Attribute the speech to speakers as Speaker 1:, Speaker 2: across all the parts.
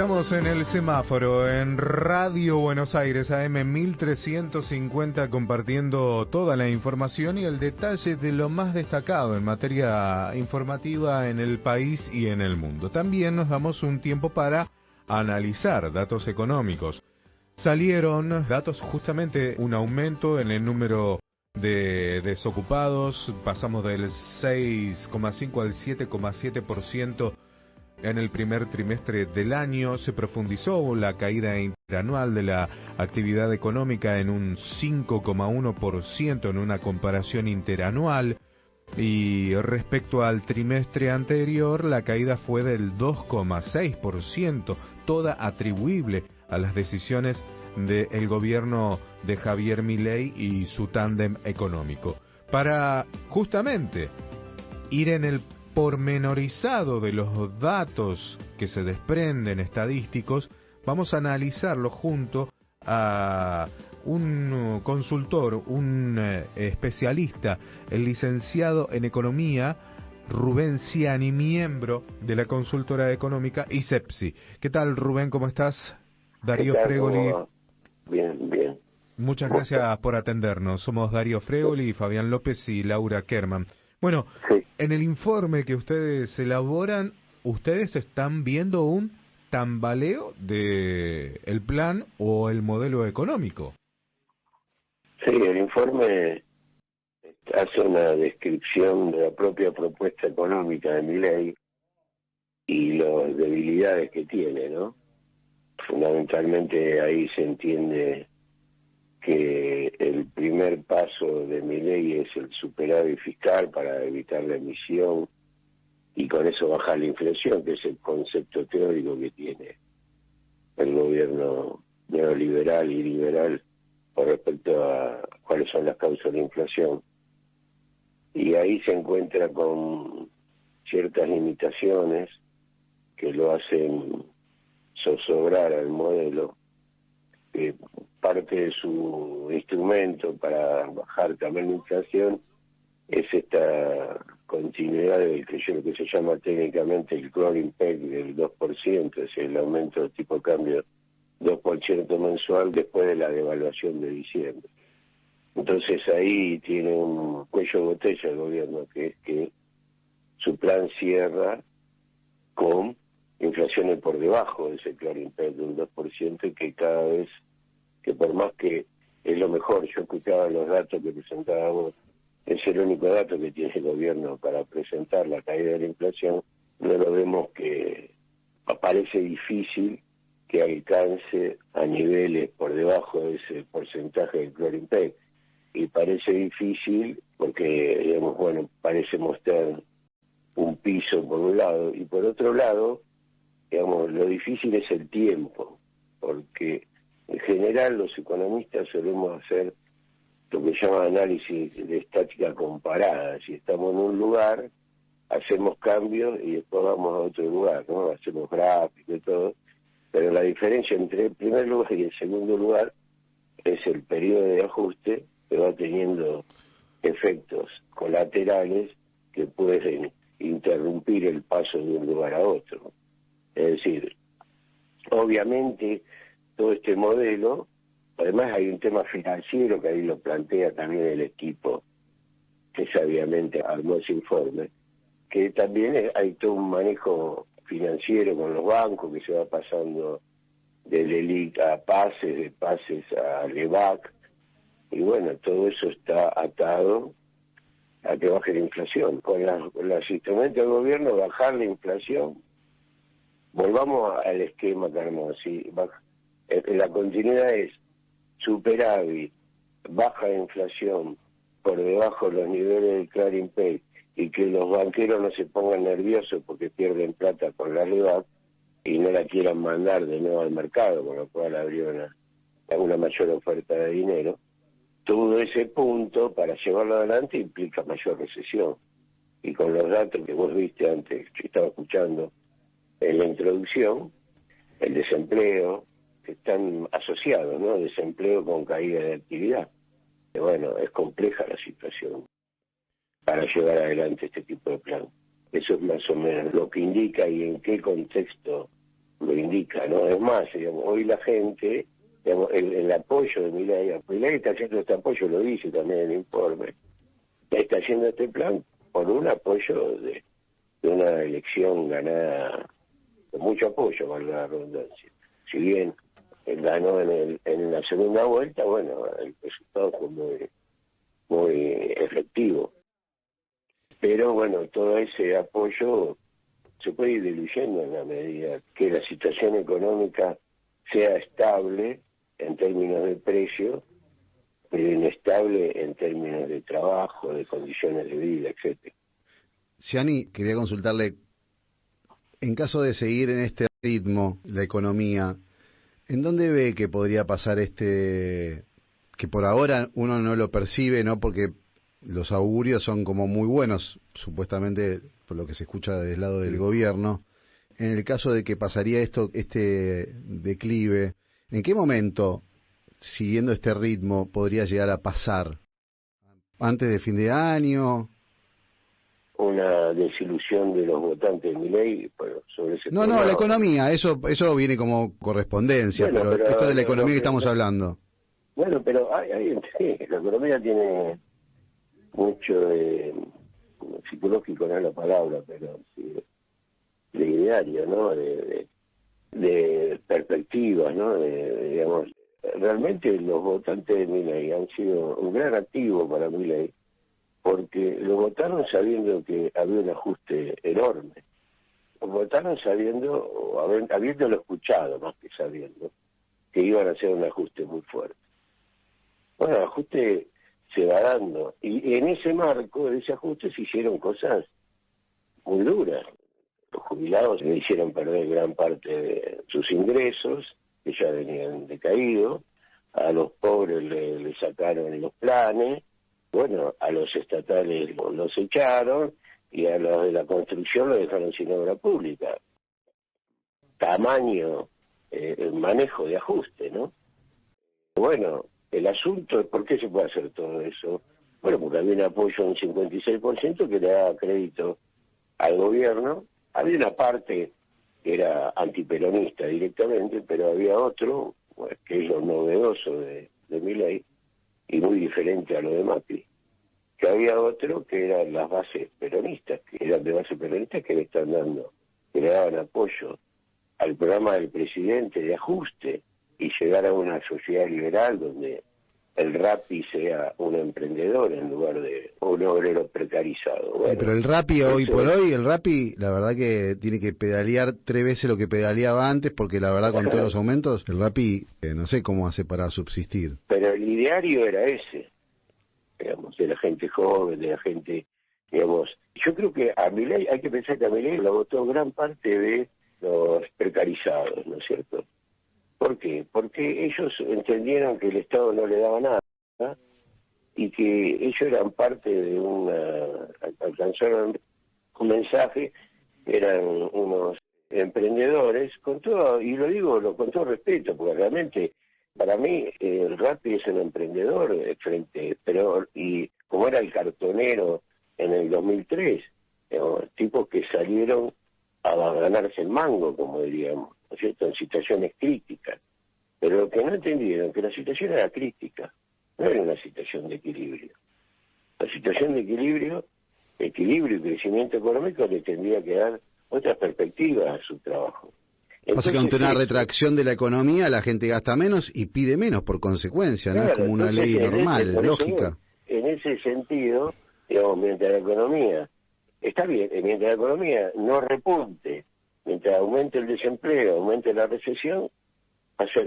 Speaker 1: Estamos en el semáforo, en Radio Buenos Aires, AM 1350, compartiendo toda la información y el detalle de lo más destacado en materia informativa en el país y en el mundo. También nos damos un tiempo para analizar datos económicos. Salieron datos, justamente un aumento en el número de desocupados, pasamos del 6,5 al 7,7% en el primer trimestre del año. Se profundizó la caída interanual de la actividad económica en un 5,1% en una comparación interanual, y respecto al trimestre anterior la caída fue del 2,6%, toda atribuible a las decisiones del gobierno de Javier Milei y su tándem económico. Para justamente ir en el pormenorizado de los datos que se desprenden estadísticos, vamos a analizarlo junto a un consultor, un especialista, el licenciado en Economía, Rubén Ciani, miembro de la consultora económica ISEPSI. ¿Qué tal, Rubén? ¿Cómo estás? Darío Fregoli.
Speaker 2: Bien, bien.
Speaker 1: Muchas gracias por atendernos. Somos Darío Fregoli, Fabián López y Laura Kerman. Bueno,
Speaker 2: sí.
Speaker 1: En el informe que ustedes elaboran, ustedes están viendo un tambaleo de el plan o el modelo económico.
Speaker 2: Sí, el informe hace una descripción de la propia propuesta económica de Milei y las debilidades que tiene, ¿no? Fundamentalmente ahí se entiende que el primer paso de Milei es el superávit fiscal para evitar la emisión y con eso bajar la inflación, que es el concepto teórico que tiene el gobierno neoliberal y liberal con respecto a cuáles son las causas de la inflación. Y ahí se encuentra con ciertas limitaciones que lo hacen zozobrar al modelo. Parte de su instrumento para bajar también la inflación es esta continuidad del que se llama técnicamente el crawling peg del 2%, es el aumento del tipo de cambio 2% mensual después de la devaluación de diciembre. Entonces ahí tiene un cuello de botella el gobierno, que es que su plan cierra con inflaciones por debajo de ese crawling peg del 2%, y que cada vez, que por más que es lo mejor, yo escuchaba los datos que presentaba vos, es el único dato que tiene el gobierno para presentar la caída de la inflación, no lo vemos, que parece difícil que alcance a niveles por debajo de ese porcentaje del crawling peg, y parece difícil porque, digamos, bueno, parece mostrar un piso por un lado, y por otro lado, digamos, lo difícil es el tiempo, porque en general los economistas solemos hacer lo que llama análisis de estática comparada. Si estamos en un lugar, hacemos cambios y después vamos a otro lugar, ¿no? Hacemos gráficos y todo, pero la diferencia entre el primer lugar y el segundo lugar es el periodo de ajuste, que va teniendo efectos colaterales que pueden interrumpir el paso de un lugar a otro. Es decir, obviamente todo este modelo, además hay un tema financiero que ahí lo plantea también el equipo que sabiamente armó ese informe, que también hay todo un manejo financiero con los bancos que se va pasando del ELIC a pases, de pases a LEVAC, y bueno, todo eso está atado a que baje la inflación. Con los instrumentos del gobierno, bajar la inflación. Volvamos al esquema que armó. ¿Sí? La continuidad es superávit, baja de inflación por debajo de los niveles del crawling peg, y que los banqueros no se pongan nerviosos porque pierden plata con la LEVAC y no la quieran mandar de nuevo al mercado, con lo cual habría una mayor oferta de dinero. Todo ese punto, para llevarlo adelante, implica mayor recesión. Y con los datos que vos viste antes, que estaba escuchando en la introducción, el desempleo, que están asociados, ¿no? Desempleo con caída de actividad. Y bueno, es compleja la situación para llevar adelante este tipo de plan. Eso es más o menos lo que indica y en qué contexto lo indica, ¿no? Es más, digamos, hoy la gente, digamos, el apoyo de Milei está haciendo este apoyo, lo dice también en el informe, está haciendo este plan por un apoyo de una elección ganada con mucho apoyo, valga la redundancia. Si bien él ganó en la segunda vuelta, bueno, el resultado fue muy efectivo. Pero bueno, todo ese apoyo se puede ir diluyendo en la medida que la situación económica sea estable en términos de precio, pero inestable en términos de trabajo, de condiciones de vida, etcétera.
Speaker 3: Gianni, quería consultarle, en caso de seguir en este ritmo la economía, ¿en dónde ve que podría pasar que por ahora uno no lo percibe, ¿no? Porque los augurios son como muy buenos, supuestamente, por lo que se escucha del lado del gobierno. En el caso de que pasaría este declive, ¿en qué momento, siguiendo este ritmo, podría llegar a pasar? ¿Antes de fin de año?
Speaker 2: Una desilusión de los votantes de Milei sobre ese
Speaker 3: No,
Speaker 2: programa.
Speaker 3: la economía, eso viene como correspondencia,
Speaker 2: Bueno,
Speaker 3: pero esto de la economía que estamos hablando.
Speaker 2: Bueno, pero sí, la economía tiene mucho de psicológico, no es la palabra, pero sí, de ideario, ¿no? De perspectivas, ¿no? Digamos, realmente los votantes de Milei han sido un gran activo para Milei, porque lo votaron sabiendo que había un ajuste enorme. Lo votaron sabiendo, o habiéndolo escuchado más que sabiendo, que iban a hacer un ajuste muy fuerte. Bueno, el ajuste se va dando, y en ese marco de ese ajuste se hicieron cosas muy duras. Los jubilados le hicieron perder gran parte de sus ingresos, que ya venían decaídos, a los pobres le sacaron los planes, bueno, a los estatales los echaron y a los de la construcción los dejaron sin obra pública. Tamaño, el manejo de ajuste, ¿no? Bueno, el asunto es por qué se puede hacer todo eso. Bueno, porque había un apoyo de un 56% que le daba crédito al gobierno. Había una parte que era antiperonista directamente, pero había otro, pues, que es lo novedoso de Milei, y muy diferente a lo de Macri, que había otro que eran las bases peronistas, que eran de base peronista, que le están dando, que le daban apoyo al programa del presidente de ajuste y llegar a una sociedad liberal donde el Rappi sea un emprendedor en lugar de un obrero precarizado. Bueno,
Speaker 3: pero el Rappi hoy por hoy, el Rappi, la verdad que tiene que pedalear 3 veces lo que pedaleaba antes, porque la verdad con todos los aumentos, el Rappi no sé cómo hace para subsistir.
Speaker 2: Pero el ideario era ese, digamos, de la gente joven, de la gente, digamos. Yo creo que a Milei, hay que pensar que a Milei lo votó gran parte de los precarizados, ¿no es cierto? ¿Por qué? Porque ellos entendieron que el Estado no le daba nada, ¿no? Y que ellos eran parte de alcanzaron un mensaje, eran unos emprendedores, con todo, y lo digo con todo respeto, porque realmente para mí el Rappi es un emprendedor y como era el cartonero en el 2003, digamos, tipos que salieron a ganarse el mango, como diríamos, ¿no es cierto?, en situaciones críticas. Pero lo que no entendieron, que la situación era crítica, no era una situación de equilibrio. La situación de equilibrio y crecimiento económico le tendría que dar otras perspectivas a su trabajo.
Speaker 3: Pasa que ante una retracción de la economía la gente gasta menos y pide menos por consecuencia, ¿no?
Speaker 2: Claro,
Speaker 3: es como una ley normal, lógica.
Speaker 2: En ese sentido, digamos, mientras la economía, está bien, mientras la economía no repunte, mientras aumente el desempleo, aumente la recesión,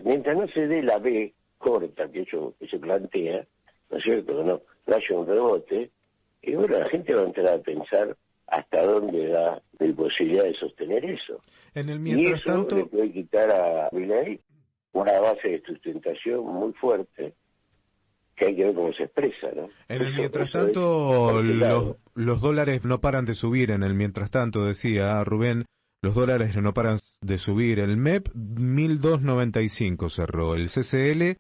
Speaker 2: mientras no se dé la B corta que se plantea, ¿no es cierto?, que no haya un rebote, y bueno, la gente va a entrar a pensar hasta dónde da la posibilidad de sostener eso.
Speaker 1: En el
Speaker 2: Y
Speaker 1: mientras
Speaker 2: eso
Speaker 1: tanto
Speaker 2: le puede quitar a Milei una base de sustentación muy fuerte, que hay que ver cómo se expresa, ¿no?
Speaker 1: En el mientras tanto, los dólares no paran de subir. En el mientras tanto, decía Rubén, los dólares no paran de subir. El MEP 1.295 cerró, el CCL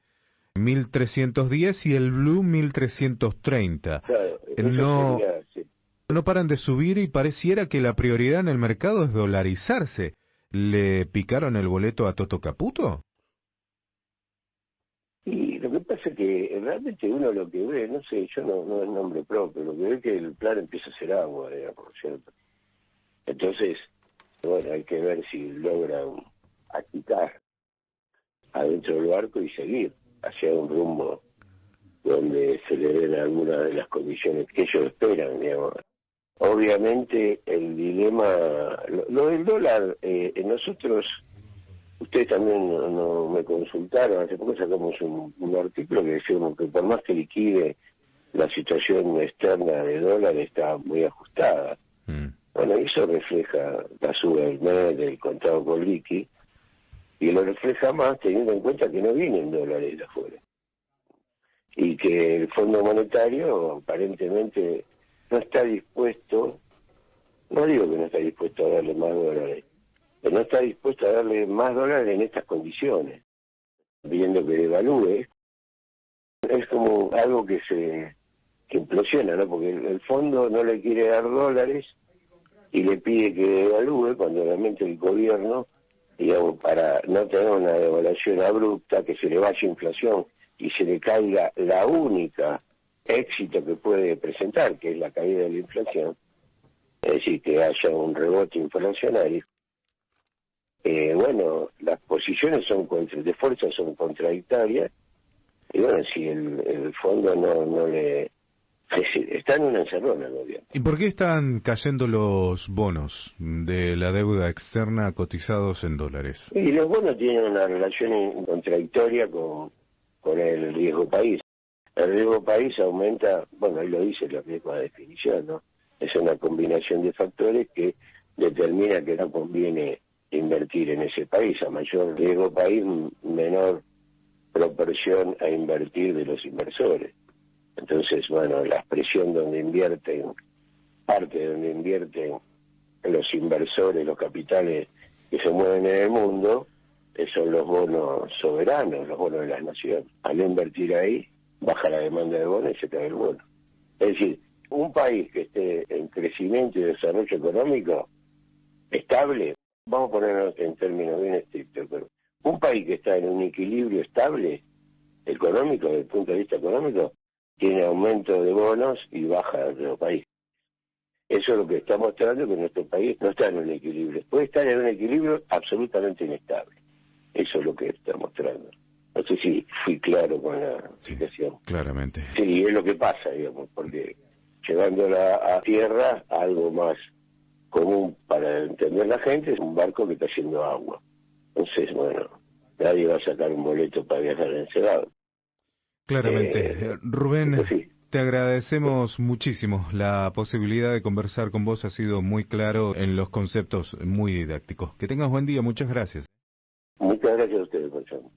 Speaker 1: 1.310 y el Blue 1.330.
Speaker 2: Claro,
Speaker 1: no paran de subir y pareciera que la prioridad en el mercado es dolarizarse. ¿Le picaron el boleto a Toto Caputo?
Speaker 2: Y lo que pasa es que realmente uno lo que ve, no sé, yo no es nombre propio, lo que ve es que el plan empieza a ser agua, digamos, ¿cierto? Entonces, bueno, hay que ver si logran agitar adentro del barco y seguir hacia un rumbo donde se le den algunas de las condiciones que ellos esperan, digamos. Obviamente el dilema, lo del dólar, nosotros, ustedes también no me consultaron, hace poco sacamos un artículo que decíamos que por más que liquide, la situación externa de dólar está muy ajustada. Bueno, eso refleja la suba del MED, del contado con liqui, y lo refleja más teniendo en cuenta que no vienen dólares de afuera. Y que el Fondo Monetario aparentemente no está dispuesto, no digo que no está dispuesto a darle más dólares, pero no está dispuesto a darle más dólares en estas condiciones, pidiendo que devalúe. Es como algo que implosiona, ¿no? Porque el fondo no le quiere dar dólares y le pide que devalúe cuando realmente el gobierno, digamos, para no tener una devaluación abrupta, que se le vaya inflación y se le caiga la única éxito que puede presentar, que es la caída de la inflación, es decir, que haya un rebote inflacionario. Bueno, las posiciones de fuerza son contradictorias, y bueno, si el fondo no le... Está en una encerrona el gobierno.
Speaker 1: ¿Y por qué están cayendo los bonos de la deuda externa cotizados en dólares?
Speaker 2: Y los bonos tienen una relación contradictoria con el riesgo país. El riesgo país aumenta, bueno, ahí lo dice la misma definición, ¿no? Es una combinación de factores que determina que no conviene invertir en ese país. A mayor riesgo país, menor proporción a invertir de los inversores. Entonces, bueno, la expresión donde invierten, parte de donde invierten los inversores, los capitales que se mueven en el mundo, son los bonos soberanos, los bonos de las naciones. Al no invertir ahí, baja la demanda de bonos y se cae el bono. Es decir, un país que esté en crecimiento y desarrollo económico estable, vamos a ponernos en términos bien estrictos, pero un país que está en un equilibrio estable económico, desde el punto de vista económico, tiene aumento de bonos y baja de los países. Eso es lo que está mostrando, que nuestro país no está en un equilibrio. Puede estar en un equilibrio absolutamente inestable. Eso es lo que está mostrando. No sé si fui claro con la situación.
Speaker 1: Claramente.
Speaker 2: Sí, es lo que pasa, digamos, porque llevándola a tierra, algo más común para entender la gente, es un barco que está haciendo agua. Entonces, bueno, nadie va a sacar un boleto para viajar en Ensenada.
Speaker 1: Claramente. Rubén,
Speaker 2: sí.
Speaker 1: Te agradecemos muchísimo. La posibilidad de conversar con vos ha sido muy claro en los conceptos muy didácticos. Que tengas buen día. Muchas gracias.
Speaker 2: Muchas gracias a ustedes, Gonzalo.